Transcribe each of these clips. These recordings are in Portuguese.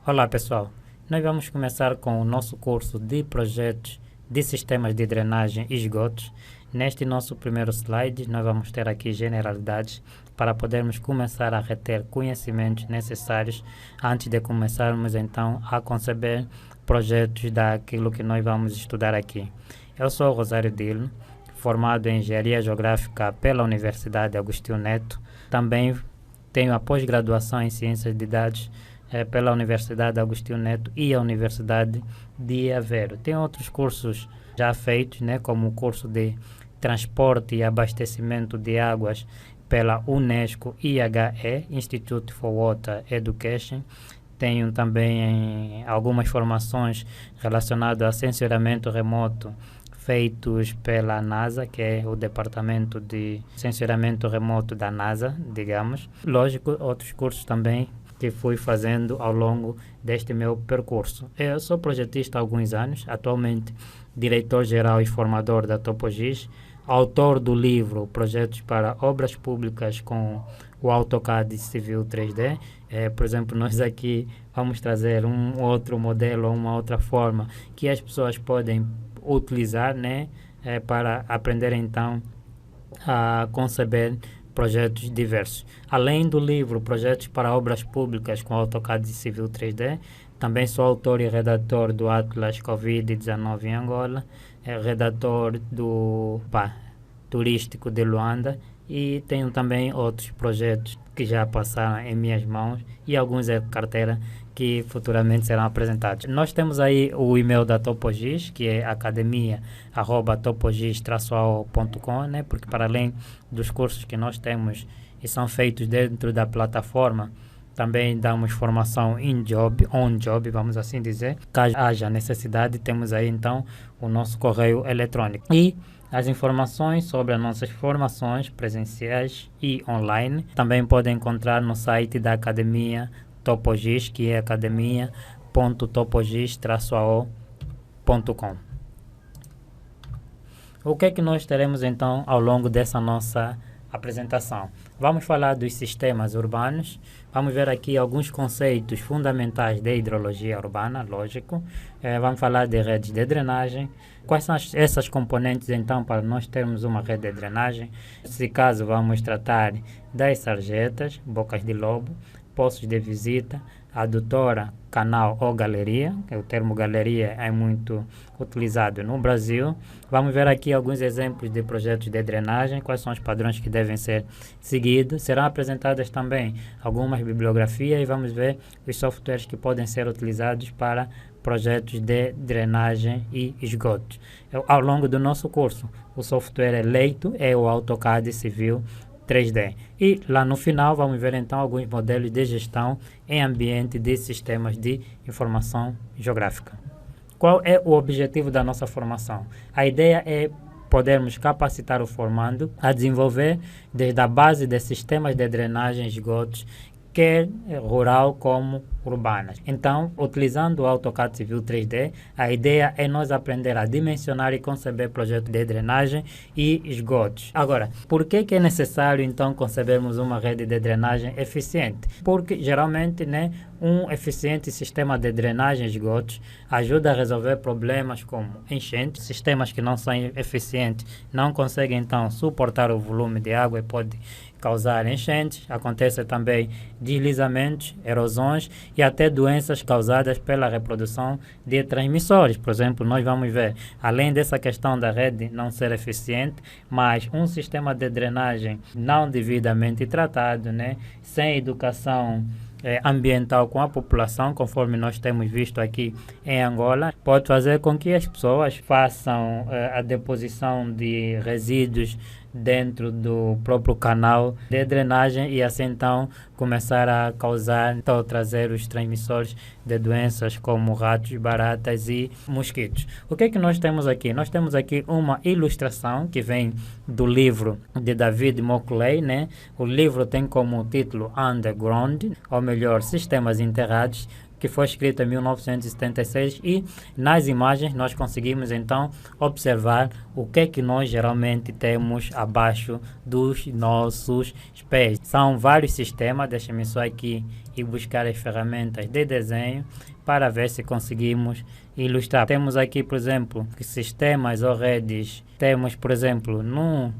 Olá pessoal, nós vamos começar com o nosso curso de projetos de sistemas de drenagem e esgotos. Neste nosso primeiro slide, nós vamos ter aqui generalidades para podermos começar a reter conhecimentos necessários antes de começarmos então a conceber projetos daquilo que nós vamos estudar aqui. Eu sou Rosário Dilo, formado em Engenharia Geográfica pela Universidade Agostinho Neto. Também tenho a pós-graduação em Ciências de Dados pela Universidade Agostinho Neto e a Universidade de Aveiro. Tem outros cursos já feitos, como o curso de Transporte e Abastecimento de Águas pela Unesco IHE, Institute for Water Education. Tenho também algumas formações relacionadas a sensoramento remoto feitos pela NASA, que é o Departamento de Sensoramento Remoto da NASA, digamos. Lógico, outros cursos também que fui fazendo ao longo deste meu percurso. Eu sou projetista há alguns anos, atualmente diretor-geral e formador da Topogis, autor do livro Projetos para Obras Públicas com o AutoCAD Civil 3D. Por exemplo, nós aqui vamos trazer um outro modelo, uma outra forma que as pessoas podem utilizar, para aprender então a conceber projetos diversos. Além do livro Projetos para Obras Públicas com AutoCAD Civil 3D, também sou autor e redator do Atlas Covid-19 em Angola, redator do turístico de Luanda, e tenho também outros projetos que já passaram em minhas mãos e alguns em carteira que futuramente serão apresentados. Nós temos aí o e-mail da Topogis, que é academia@topogis-ao.com, porque para além dos cursos que nós temos e são feitos dentro da plataforma, também damos formação on-job, vamos assim dizer. Caso haja necessidade, temos aí então o nosso correio eletrônico. E as informações sobre as nossas formações presenciais e online também podem encontrar no site da Academia Topogis, que é academia.topogis-ao.com. O que é que nós teremos então ao longo dessa nossa apresentação? Vamos falar dos sistemas urbanos, vamos ver aqui alguns conceitos fundamentais de hidrologia urbana, lógico. Vamos falar de redes de drenagem. Quais são essas componentes então para nós termos uma rede de drenagem? Nesse caso vamos tratar das sarjetas, bocas de lobo, poços de visita, adutora, canal ou galeria. O termo galeria é muito utilizado no Brasil. Vamos ver aqui alguns exemplos de projetos de drenagem, quais são os padrões que devem ser seguidos. Serão apresentadas também algumas bibliografias e vamos ver os softwares que podem ser utilizados para projetos de drenagem e esgotos. Ao longo do nosso curso, o software eleito é o AutoCAD Civil 3D. E lá no final vamos ver então alguns modelos de gestão em ambiente de sistemas de informação geográfica. Qual é o objetivo da nossa formação? A ideia é podermos capacitar o formando a desenvolver desde a base de sistemas de drenagem e esgotos, quer rural como urbanas. Então, utilizando o AutoCAD Civil 3D, a ideia é nós aprender a dimensionar e conceber projetos de drenagem e esgotos. Agora, por que é necessário então concebermos uma rede de drenagem eficiente? Porque geralmente, um eficiente sistema de drenagem e esgotos ajuda a resolver problemas como enchentes. Sistemas que não são eficientes não conseguem então suportar o volume de água e pode causar enchentes. Acontece também deslizamentos, erosões e até doenças causadas pela reprodução de transmissores. Por exemplo, nós vamos ver, além dessa questão da rede não ser eficiente, mas um sistema de drenagem não devidamente tratado, sem educação ambiental com a população, conforme nós temos visto aqui em Angola, pode fazer com que as pessoas façam a deposição de resíduos dentro do próprio canal de drenagem e assim então começar a causar ou trazer os transmissores de doenças como ratos, baratas e mosquitos. O que é que nós temos aqui? Nós temos aqui uma ilustração que vem do livro de David Mockley, O livro tem como título Underground, ou melhor, Sistemas Enterrados, que foi escrito em 1976, e nas imagens nós conseguimos então observar o que é que nós geralmente temos abaixo dos nossos pés. São vários sistemas, deixa-me só aqui e buscar as ferramentas de desenho para ver se conseguimos ilustrar. Temos aqui, por exemplo, sistemas ou redes. Temos, por exemplo, no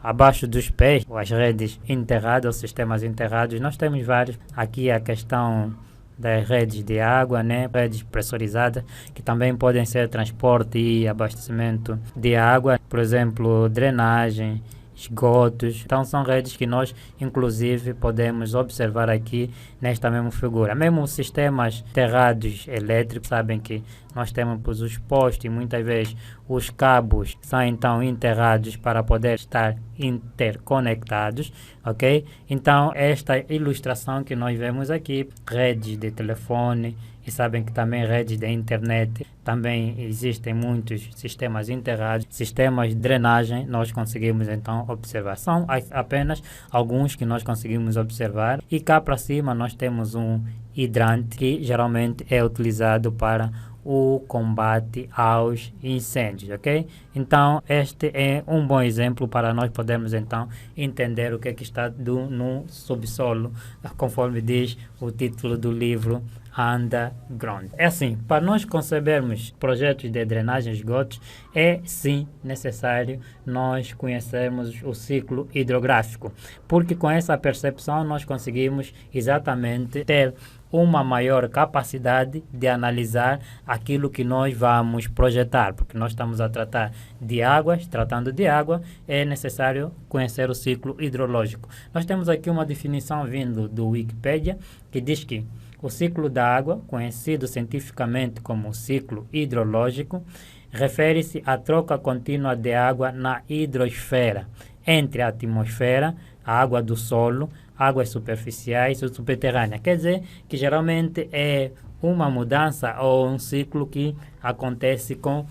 abaixo dos pés, as redes enterradas, ou sistemas enterrados. Nós temos vários. Aqui a questão das redes de água, né? Redes pressurizadas, que também podem ser transporte e abastecimento de água, por exemplo, drenagem, esgotos. Então são redes que nós inclusive podemos observar aqui nesta mesma figura. Mesmo os sistemas enterrados elétricos, sabem que nós temos os postos e muitas vezes os cabos são então enterrados para poder estar interconectados, ok? Então esta ilustração que nós vemos aqui, redes de telefone, e sabem que também redes de internet, também existem muitos sistemas enterrados, sistemas de drenagem, nós conseguimos então observar. São apenas alguns que nós conseguimos observar. E cá para cima nós temos um hidrante que geralmente é utilizado para o combate aos incêndios, ok? Então, este é um bom exemplo para nós podermos, então, entender o que é que está no subsolo, conforme diz o título do livro, Underground. É assim, para nós concebermos projetos de drenagem de esgotos, é sim necessário nós conhecermos o ciclo hidrográfico, porque com essa percepção nós conseguimos exatamente ter uma maior capacidade de analisar aquilo que nós vamos projetar, porque nós estamos a tratar de águas, tratando de água, é necessário conhecer o ciclo hidrológico. Nós temos aqui uma definição vindo do Wikipedia, que diz que o ciclo da água, conhecido cientificamente como ciclo hidrológico, refere-se à troca contínua de água na hidrosfera, entre a atmosfera, a água do solo, águas superficiais ou subterrâneas. Quer dizer que geralmente é uma mudança ou um ciclo que acontece com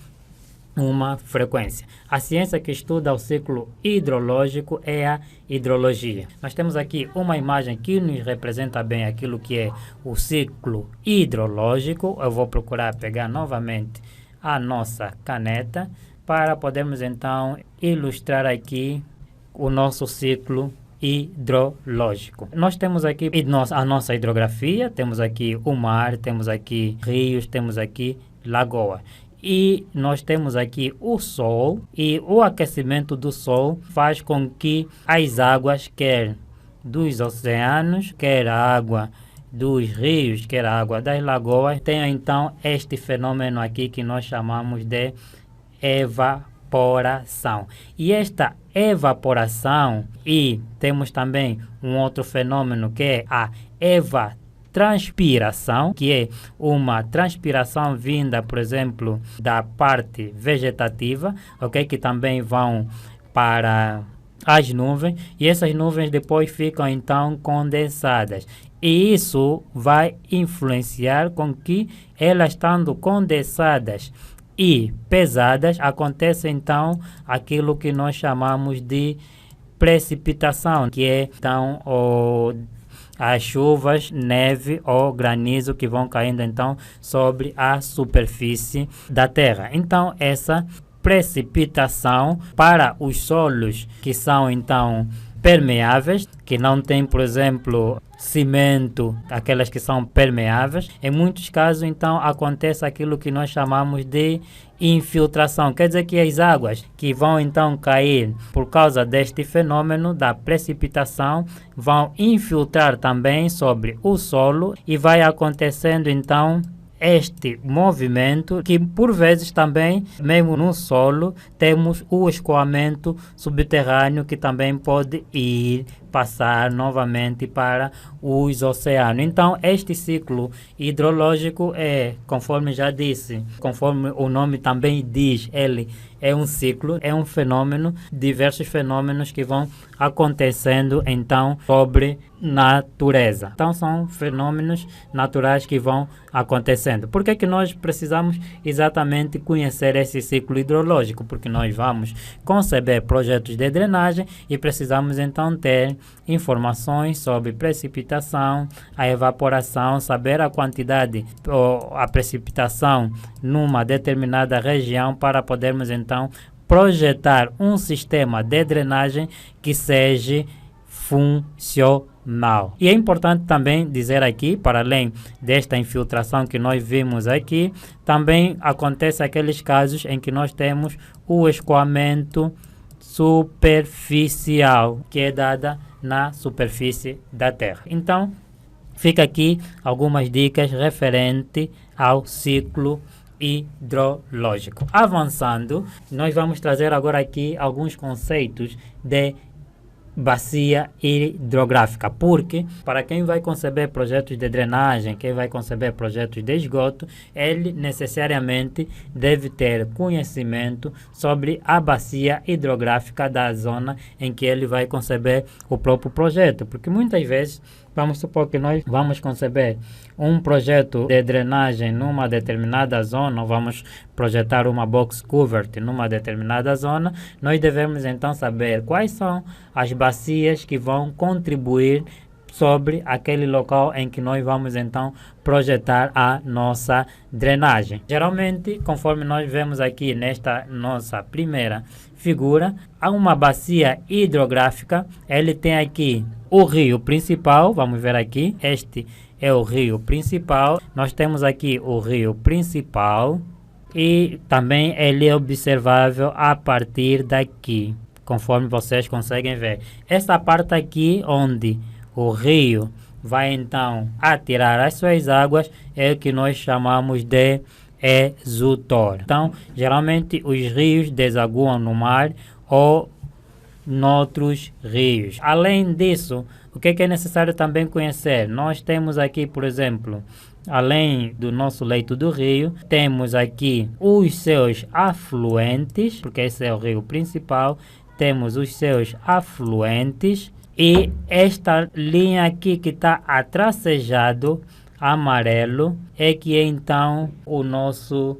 uma frequência. A ciência que estuda o ciclo hidrológico é a hidrologia. Nós temos aqui uma imagem que nos representa bem aquilo que é o ciclo hidrológico. Eu vou procurar pegar novamente a nossa caneta para podermos então ilustrar aqui o nosso ciclo hidrológico. Nós temos aqui a nossa hidrografia, temos aqui o mar, temos aqui rios, temos aqui lagoas. E nós temos aqui o Sol, e o aquecimento do Sol faz com que as águas, quer dos oceanos, quer a água dos rios, quer a água das lagoas, tenha então este fenômeno aqui que nós chamamos de evaporação. E esta evaporação, e temos também um outro fenômeno que é a transpiração, que é uma transpiração vinda, por exemplo, da parte vegetativa, ok? Que também vão para as nuvens, e essas nuvens depois ficam então condensadas. E isso vai influenciar com que elas, estando condensadas e pesadas, acontece então aquilo que nós chamamos de precipitação, que é então as chuvas, neve ou granizo que vão caindo então sobre a superfície da terra. Então essa precipitação para os solos que são então permeáveis, que não tem, por exemplo, cimento, aquelas que são permeáveis, em muitos casos então acontece aquilo que nós chamamos de infiltração. Quer dizer que as águas que vão então cair por causa deste fenômeno da precipitação vão infiltrar também sobre o solo, e vai acontecendo então este movimento, que por vezes também, mesmo no solo, temos o escoamento subterrâneo, que também pode passar novamente para os oceanos. Então, este ciclo hidrológico é, conforme já disse, conforme o nome também diz, ele é um ciclo, é um fenômeno, diversos fenômenos que vão acontecendo então sobre natureza. Então são fenômenos naturais que vão acontecendo. Por que nós precisamos exatamente conhecer esse ciclo hidrológico? Porque nós vamos conceber projetos de drenagem e precisamos então ter informações sobre precipitação, a evaporação, saber a quantidade ou a precipitação numa determinada região para podermos então projetar um sistema de drenagem que seja funcional. mal. E é importante também dizer aqui, para além desta infiltração que nós vimos aqui, também acontece aqueles casos em que nós temos o escoamento superficial, que é dada na superfície da Terra. Então, fica aqui algumas dicas referente ao ciclo hidrológico. Avançando, nós vamos trazer agora aqui alguns conceitos de bacia hidrográfica, porque para quem vai conceber projetos de drenagem, quem vai conceber projetos de esgoto, ele necessariamente deve ter conhecimento sobre a bacia hidrográfica da zona em que ele vai conceber o próprio projeto, porque muitas vezes vamos supor que nós vamos conceber um projeto de drenagem numa determinada zona, ou vamos projetar uma box culvert numa determinada zona. Nós devemos então saber quais são as bacias que vão contribuir sobre aquele local em que nós vamos então projetar a nossa drenagem. Geralmente, conforme nós vemos aqui nesta nossa primeira figura, há uma bacia hidrográfica. Ele tem aqui o rio principal, vamos ver aqui, este é o rio principal. Nós temos aqui o rio principal e também ele é observável a partir daqui, conforme vocês conseguem ver. Essa parte aqui onde o rio vai então atirar as suas águas é o que nós chamamos de exutor. Então, geralmente os rios desaguam no mar ou noutros rios. Além disso, o que é necessário também conhecer? Nós temos aqui, por exemplo, além do nosso leito do rio, temos aqui os seus afluentes, porque esse é o rio principal, temos os seus afluentes. E esta linha aqui que está atracejado amarelo é que é então o nosso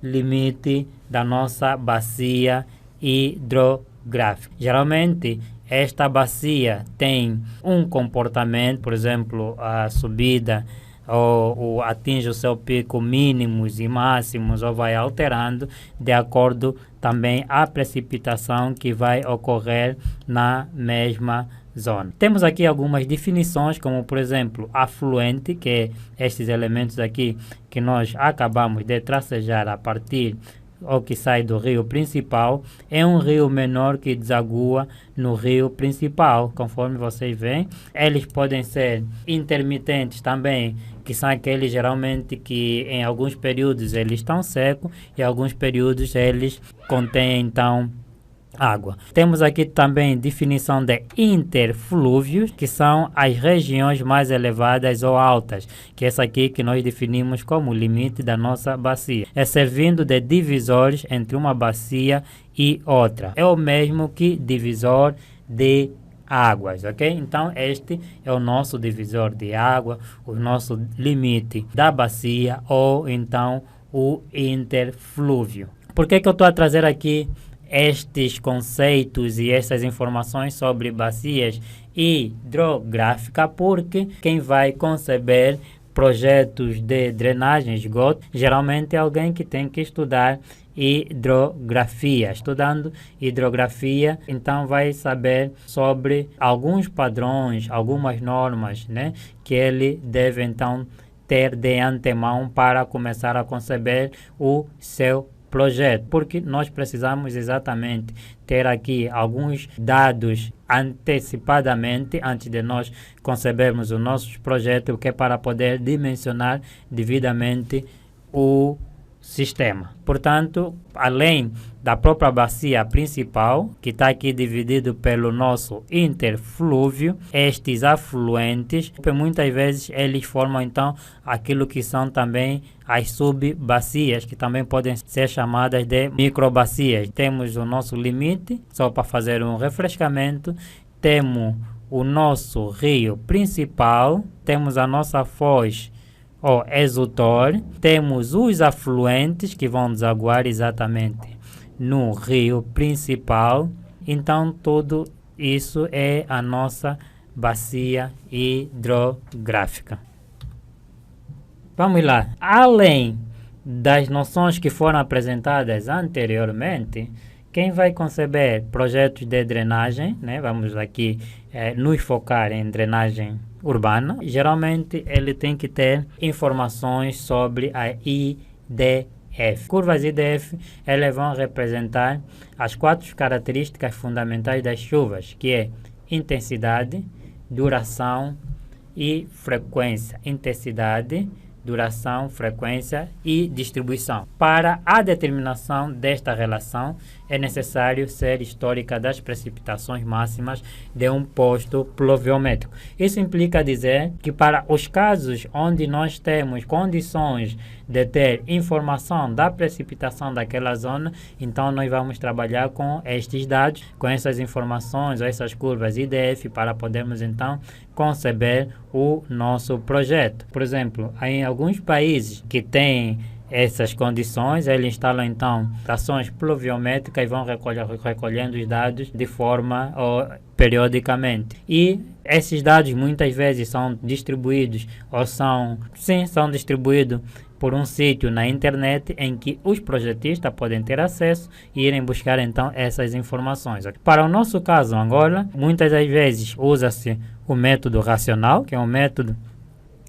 limite da nossa bacia hidrográfica. Geralmente esta bacia tem um comportamento, por exemplo, a subida ou atinge o seu pico mínimos e máximos ou vai alterando de acordo também a precipitação que vai ocorrer na mesma zona. Temos aqui algumas definições, como por exemplo, afluente, que é estes elementos aqui que nós acabamos de tracejar a partir ou que sai do rio principal, é um rio menor que desagua no rio principal, conforme vocês veem. Eles podem ser intermitentes também, que são aqueles geralmente que em alguns períodos eles estão secos e em alguns períodos eles contêm então água. Temos aqui também definição de interflúvios, que são as regiões mais elevadas ou altas, que é essa aqui que nós definimos como limite da nossa bacia, é servindo de divisores entre uma bacia e outra. É o mesmo que divisor de águas, ok? Então este é o nosso divisor de água, o nosso limite da bacia ou então o interflúvio. Por que eu estou a trazer aqui estes conceitos e essas informações sobre bacias hidrográficas? Porque quem vai conceber projetos de drenagem, esgoto, geralmente é alguém que tem que estudar hidrografia. Estudando hidrografia, então vai saber sobre alguns padrões, algumas normas, né, que ele deve então ter de antemão para começar a conceber o seu projeto, porque nós precisamos exatamente ter aqui alguns dados antecipadamente antes de nós concebermos o nosso projeto, que é para poder dimensionar devidamente o sistema. Portanto, além da própria bacia principal, que está aqui dividido pelo nosso interflúvio, estes afluentes, muitas vezes eles formam então aquilo que são também as subbacias, que também podem ser chamadas de microbacias. Temos o nosso limite, só para fazer um refrescamento, temos o nosso rio principal, temos a nossa foz ou exutor, temos os afluentes que vão desaguar exatamente no rio principal. Então tudo isso é a nossa bacia hidrográfica. Vamos lá. Além das noções que foram apresentadas anteriormente, Quem vai conceber projetos de drenagem, né? Vamos aqui nos focar em drenagem urbana, geralmente ele tem que ter informações sobre a IDF. Curvas IDF, elas vão representar as 4 características fundamentais das chuvas, que é intensidade, duração e frequência. Intensidade, duração, frequência e distribuição. Para a determinação desta relação, é necessário ser histórica das precipitações máximas de um posto pluviométrico. Isso implica dizer que para os casos onde nós temos condições de ter informação da precipitação daquela zona, então nós vamos trabalhar com estes dados, com essas informações, ou essas curvas IDF, para podermos então conceber o nosso projeto. Por exemplo, em alguns países que têm essas condições, eles instalam então estações pluviométricas e vão recolhendo os dados de forma periodicamente. E esses dados muitas vezes são distribuídos são distribuídos por um sítio na internet em que os projetistas podem ter acesso e irem buscar então essas informações. Para o nosso caso Angola, muitas das vezes usa-se o método racional, que é um método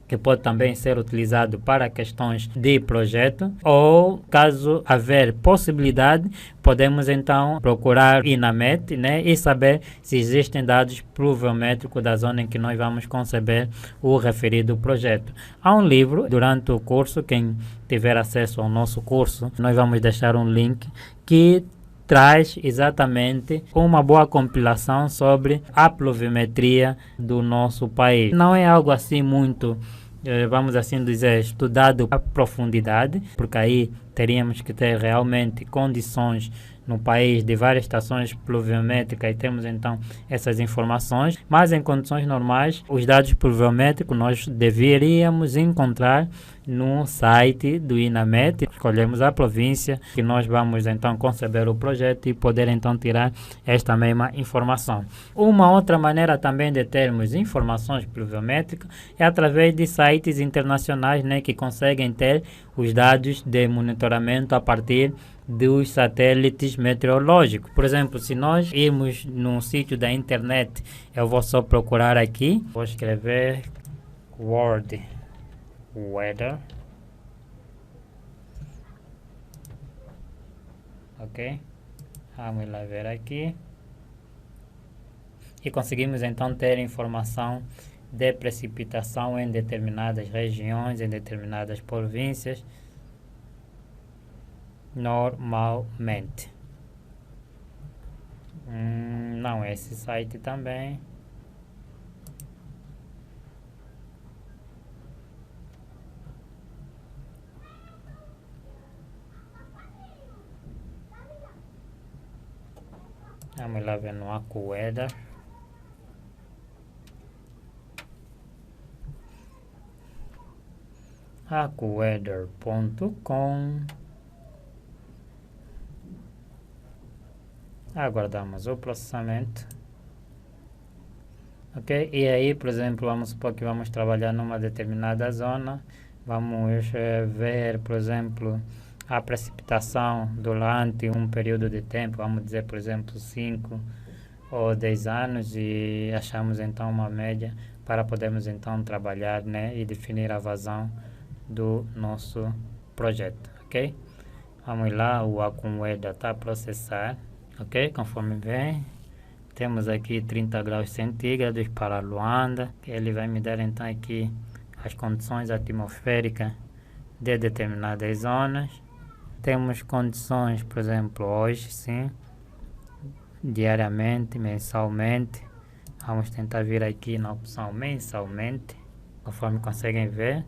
que pode também ser utilizado para questões de projeto, ou caso haver possibilidade, podemos então procurar INAMET, né, e saber se existem dados pluviométricos da zona em que nós vamos conceber o referido projeto. Há um livro durante o curso, quem tiver acesso ao nosso curso, nós vamos deixar um link que traz exatamente uma boa compilação sobre a pluviometria do nosso país. Não é algo assim muito, vamos assim dizer, estudado a profundidade, porque aí teríamos que ter realmente condições no país de várias estações pluviométricas e temos então essas informações, mas em condições normais os dados pluviométricos nós deveríamos encontrar no site do INAMET. Escolhemos a província que nós vamos então conceber o projeto e poder então tirar esta mesma informação. Uma outra maneira também de termos informações pluviométricas é através de sites internacionais, né, que conseguem ter os dados de monitoramento a partir dos satélites meteorológicos. Por exemplo, se nós irmos num sítio da internet, eu vou só procurar aqui, vou escrever World Weather, ok? Vamos lá ver aqui e conseguimos então ter informação de precipitação em determinadas regiões, em determinadas províncias, normalmente. Não, esse site também. Vamos lá ver no AccuWeather. AccuWeather.com. Aguardamos o processamento. Ok? E aí, por exemplo, vamos supor que vamos trabalhar numa determinada zona. Vamos ver, por exemplo, a precipitação durante um período de tempo, vamos dizer, por exemplo, 5 ou 10 anos, e achamos então uma média para podermos então trabalhar, né, e definir a vazão do nosso projeto, ok? Vamos lá, o AccuWeather está a processar, ok? Conforme vem, temos aqui 30 graus centígrados para Luanda, que ele vai me dar então aqui as condições atmosféricas de determinadas zonas. Temos condições, por exemplo, hoje, sim, diariamente, mensalmente. Vamos tentar vir aqui na opção mensalmente, conforme conseguem ver,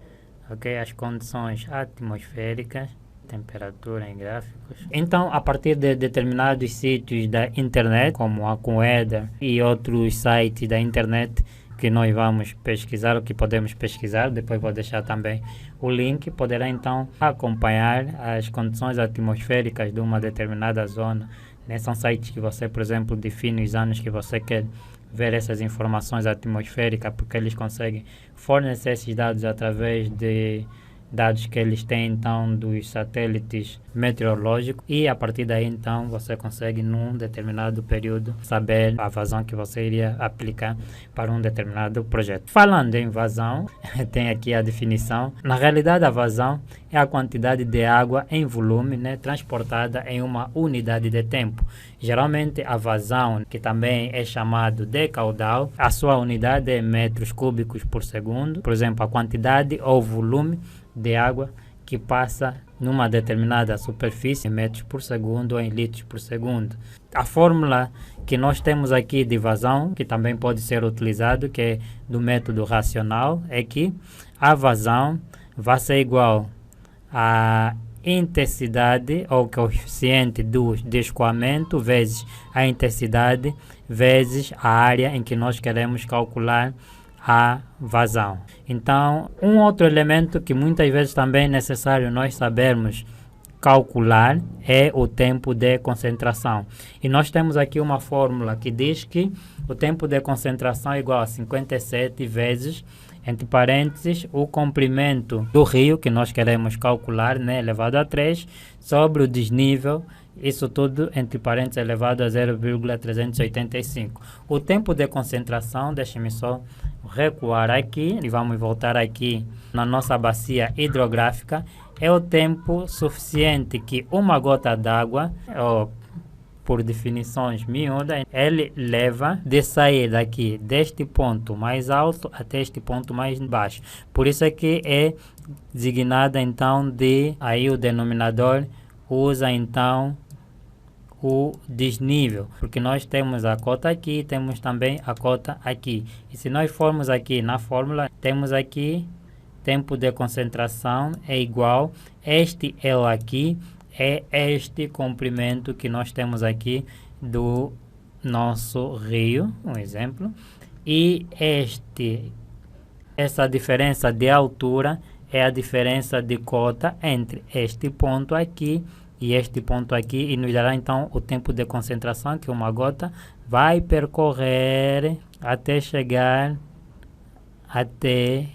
ok? As condições atmosféricas, temperatura em gráficos. Então, a partir de determinados sítios da internet, como a AccuWeather e outros sites da internet que nós vamos pesquisar, o que podemos pesquisar, depois vou deixar também o link, poderá então acompanhar as condições atmosféricas de uma determinada zona, né? São sites que você, por exemplo, define os anos que você quer ver essas informações atmosféricas, porque eles conseguem fornecer esses dados através de dados que eles têm então dos satélites meteorológicos, e a partir daí então você consegue num determinado período saber a vazão que você iria aplicar para um determinado projeto. Falando em vazão, tem aqui a definição. Na realidade, a vazão é a quantidade de água em volume, né, transportada em uma unidade de tempo. Geralmente a vazão, que também é chamado de caudal, a sua unidade é metros cúbicos por segundo. Por exemplo, a quantidade ou volume de água que passa numa determinada superfície em metros por segundo ou em litros por segundo. A fórmula que nós temos aqui de vazão, que também pode ser utilizado, que é do método racional, é que a vazão vai ser igual a intensidade ou coeficiente do escoamento vezes a intensidade vezes a área em que nós queremos calcular a vazão. Então, um outro elemento que muitas vezes também é necessário nós sabermos calcular é o tempo de concentração. E nós temos aqui uma fórmula que diz que o tempo de concentração é igual a 57 vezes, entre parênteses, o comprimento do rio que nós queremos calcular, né, elevado a 3, sobre o desnível, isso tudo entre parênteses elevado a 0,385. O tempo de concentração, deixe-me só recuar aqui e vamos voltar aqui na nossa bacia hidrográfica, é o tempo suficiente que uma gota d'água, por definições miúdas, ele leva de sair daqui deste ponto mais alto até este ponto mais baixo. Por isso é que é designada então aí o denominador usa então o desnível, porque nós temos a cota aqui, temos também a cota aqui. E se nós formos aqui na fórmula, temos aqui tempo de concentração é igual, este L aqui é este comprimento que nós temos aqui do nosso rio, um exemplo, e essa diferença de altura é a diferença de cota entre este ponto aqui e este ponto aqui, e nos dará então o tempo de concentração que uma gota vai percorrer até chegar até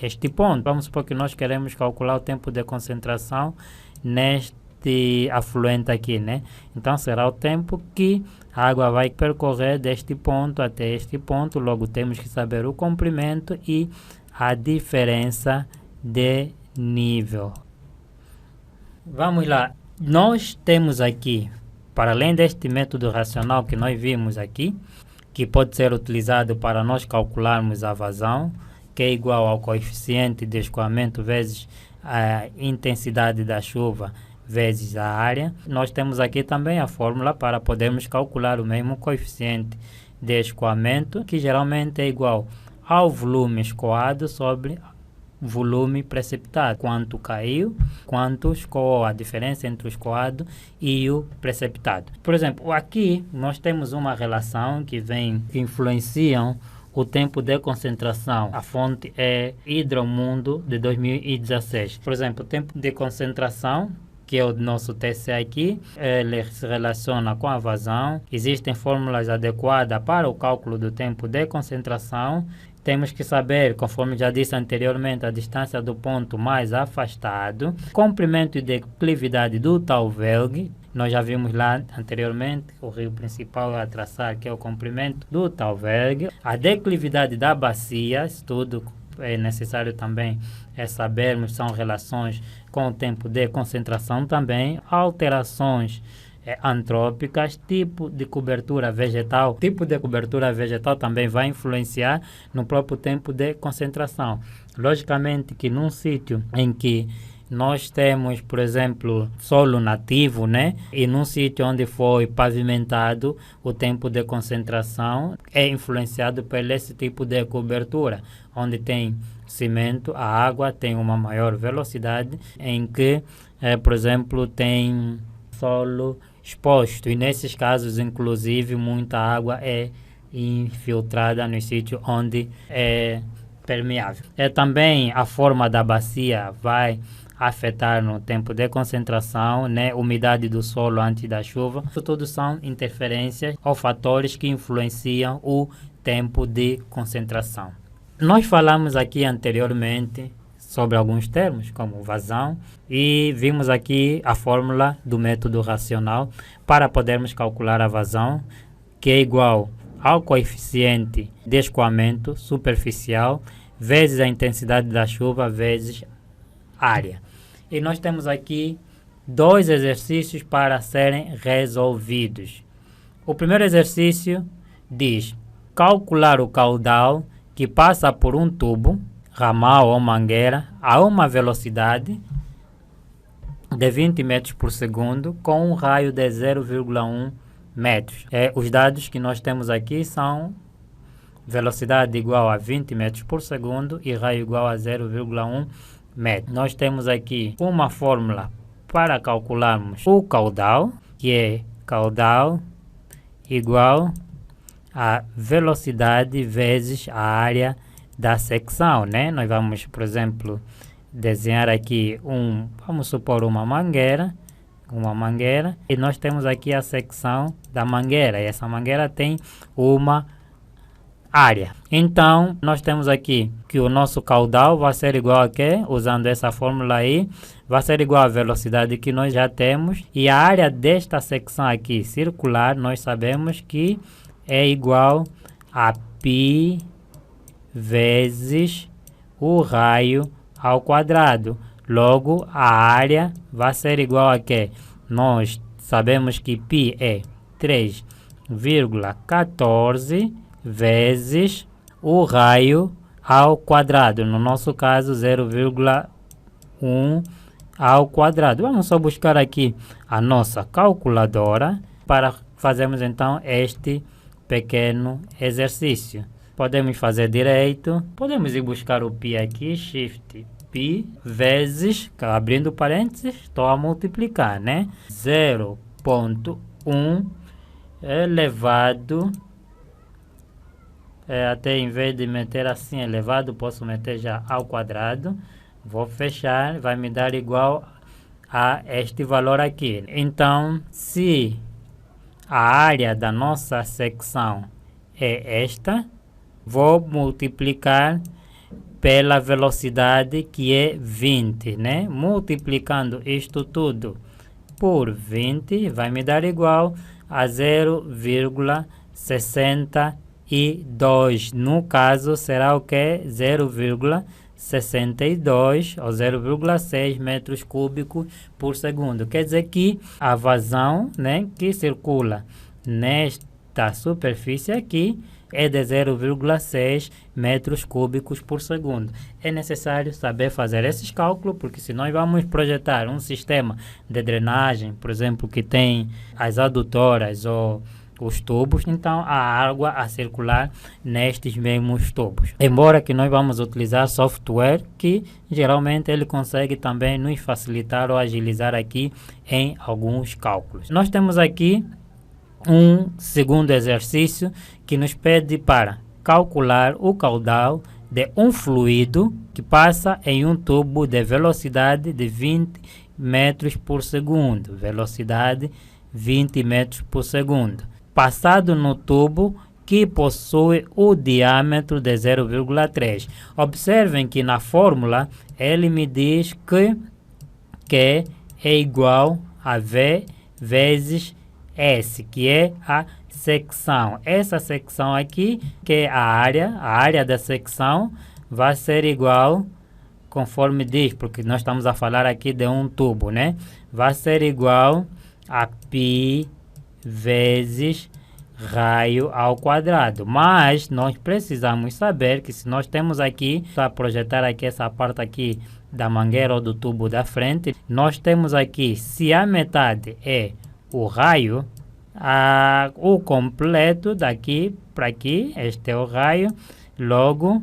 este ponto. Vamos supor que nós queremos calcular o tempo de concentração neste afluente aqui, né? Então será o tempo que a água vai percorrer deste ponto até este ponto. Logo temos que saber o comprimento e a diferença de nível. Vamos lá. Nós temos aqui, para além deste método racional que nós vimos aqui, que pode ser utilizado para nós calcularmos a vazão, que é igual ao coeficiente de escoamento vezes a intensidade da chuva vezes a área. Nós temos aqui também a fórmula para podermos calcular o mesmo coeficiente de escoamento, que geralmente é igual ao volume escoado sobre volume precipitado. Quanto caiu, quanto escoou, a diferença entre o escoado e o precipitado. Por exemplo, aqui nós temos uma relação que influenciam o tempo de concentração. A fonte é Hidromundo de 2016. Por exemplo, o tempo de concentração, que é o nosso TC aqui, ele se relaciona com a vazão. Existem fórmulas adequadas para o cálculo do tempo de concentração. Temos que saber, conforme já disse anteriormente, a distância do ponto mais afastado, comprimento e declividade do Tauvelg. Nós já vimos lá anteriormente o rio principal a traçar, que é o comprimento do Tauvelg. A declividade da bacia, isso tudo é necessário também sabermos, são relações com o tempo de concentração também. Alterações antrópicas, tipo de cobertura vegetal. O tipo de cobertura vegetal também vai influenciar no próprio tempo de concentração. Logicamente que num sítio em que nós temos, por exemplo, solo nativo, né? E num sítio onde foi pavimentado, o tempo de concentração é influenciado por esse tipo de cobertura. Onde tem cimento, a água tem uma maior velocidade, em que, por exemplo, tem solo exposto. E nesses casos, inclusive, muita água é infiltrada no sítio onde é permeável. Também a forma da bacia vai afetar no tempo de concentração, né? Umidade do solo antes da chuva. Isso tudo são interferências ou fatores que influenciam o tempo de concentração. Nós falamos aqui anteriormente sobre alguns termos, como vazão, e vimos aqui a fórmula do método racional para podermos calcular a vazão, que é igual ao coeficiente de escoamento superficial vezes a intensidade da chuva vezes área. E nós temos aqui dois exercícios para serem resolvidos. O primeiro exercício diz calcular o caudal que passa por um tubo, ramal ou mangueira a uma velocidade de 20 metros por segundo com um raio de 0,1 metros. Os dados que nós temos aqui são velocidade igual a 20 metros por segundo e raio igual a 0,1 metro. Nós temos aqui uma fórmula para calcularmos o caudal, que é caudal igual a velocidade vezes a área da secção, né? Nós vamos, por exemplo, desenhar aqui vamos supor uma mangueira, e nós temos aqui a secção da mangueira, e essa mangueira tem uma área. Então, nós temos aqui que o nosso caudal vai ser igual a quê? Usando essa fórmula aí, vai ser igual à velocidade que nós já temos, e a área desta secção aqui circular, nós sabemos que é igual a π vezes o raio ao quadrado. Logo, a área vai ser igual a quê? Nós sabemos que π é 3,14 vezes o raio ao quadrado. No nosso caso, 0,1 ao quadrado. Vamos só buscar aqui a nossa calculadora para fazermos então este pequeno exercício. Podemos fazer direito, podemos ir buscar o π aqui, shift π vezes, abrindo parênteses, estou a multiplicar, né? 0,1 elevado, até em vez de meter assim elevado, posso meter já ao quadrado. Vou fechar, vai me dar igual a este valor aqui. Então, se a área da nossa secção é esta, vou multiplicar pela velocidade que é 20, né? Multiplicando isto tudo por 20 vai me dar igual a 0,62. No caso será o que? 0,62 ou 0,6 metros cúbicos por segundo. Quer dizer que a vazão, né, que circula nesta superfície aqui é de 0,6 metros cúbicos por segundo. É necessário saber fazer esses cálculos, porque se nós vamos projetar um sistema de drenagem, por exemplo, que tem as adutoras ou os tubos, então a água a circular nestes mesmos tubos. Embora que nós vamos utilizar software que geralmente ele consegue também nos facilitar ou agilizar aqui em alguns cálculos. Nós temos aqui um segundo exercício que nos pede para calcular o caudal de um fluido que passa em um tubo de velocidade de 20 metros por segundo. Velocidade 20 metros por segundo. Passado no tubo que possui o diâmetro de 0,3. Observem que na fórmula ele me diz que é igual a V vezes S, que é a secção. Essa secção aqui, que é a área da secção, vai ser igual, conforme diz, porque nós estamos a falar aqui de um tubo, né? Vai ser igual a π vezes raio ao quadrado. Mas nós precisamos saber que se nós temos aqui, para projetar aqui essa parte aqui da mangueira ou do tubo da frente, nós temos aqui, se a metade é o raio, o completo daqui para aqui, este é o raio, logo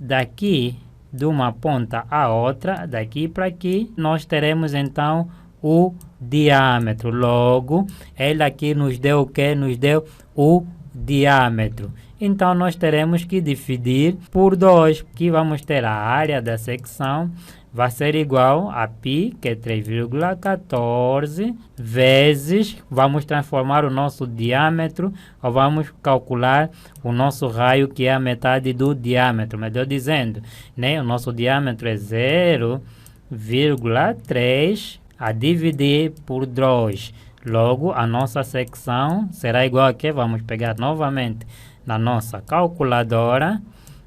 daqui de uma ponta a outra, daqui para aqui, nós teremos então o diâmetro. Logo, ele aqui nos deu o que? Nos deu o diâmetro. Então, nós teremos que dividir por 2, que vamos ter a área da secção, vai ser igual a π, que é 3,14, vezes, vamos transformar o nosso diâmetro, ou vamos calcular o nosso raio, que é a metade do diâmetro. Melhor dizendo, né? O nosso diâmetro é 0,3 a dividir por 2. Logo, a nossa secção será igual a quê? Vamos pegar novamente na nossa calculadora,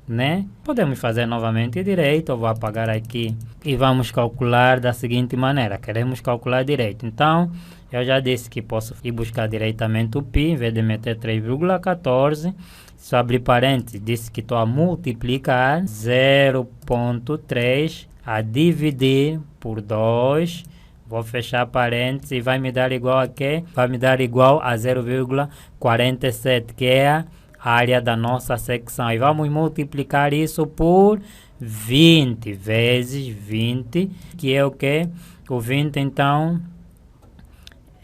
né? Podemos fazer novamente direito, eu vou apagar aqui e vamos calcular da seguinte maneira. Queremos calcular direito, então eu já disse que posso ir buscar diretamente o π, em vez de meter 3,14, se eu abrir parênteses, disse que estou a multiplicar 0,3 a dividir por 2, vou fechar parênteses e vai me dar igual a quê? Vai me dar igual a 0,47, que é a área da nossa secção, e vamos multiplicar isso por 20 vezes 20, que é o que? O 20 então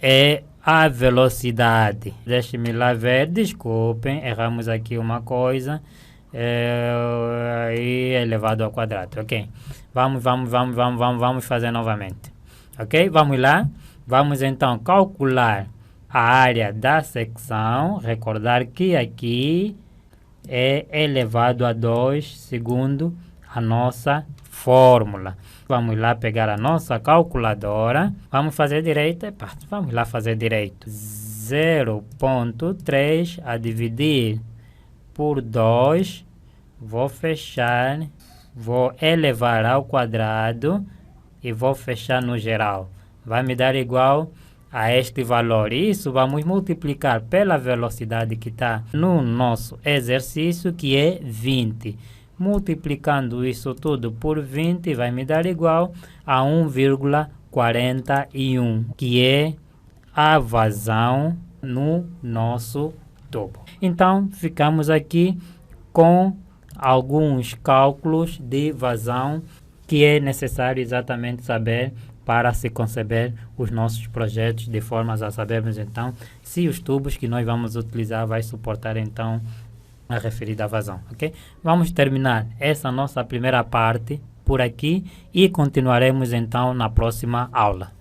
é a velocidade. Deixe-me lá ver, desculpem, erramos aqui uma coisa, e elevado ao quadrado, ok? Vamos fazer novamente, ok? Vamos lá, vamos então calcular a área da secção. Recordar que aqui é elevado a 2 segundo a nossa fórmula. Vamos lá pegar a nossa calculadora. Vamos fazer direito. Vamos lá fazer direito. 0,3 a dividir por 2. Vou fechar. Vou elevar ao quadrado e vou fechar no geral. Vai me dar igual a este valor. Isso vamos multiplicar pela velocidade que está no nosso exercício, que é 20. Multiplicando isso tudo por 20 vai me dar igual a 1,41, que é a vazão no nosso tubo. Então, ficamos aqui com alguns cálculos de vazão que é necessário exatamente saber para se conceber os nossos projetos, de forma a sabermos então se os tubos que nós vamos utilizar vai suportar então a referida vazão, ok? Vamos terminar essa nossa primeira parte por aqui e continuaremos então na próxima aula.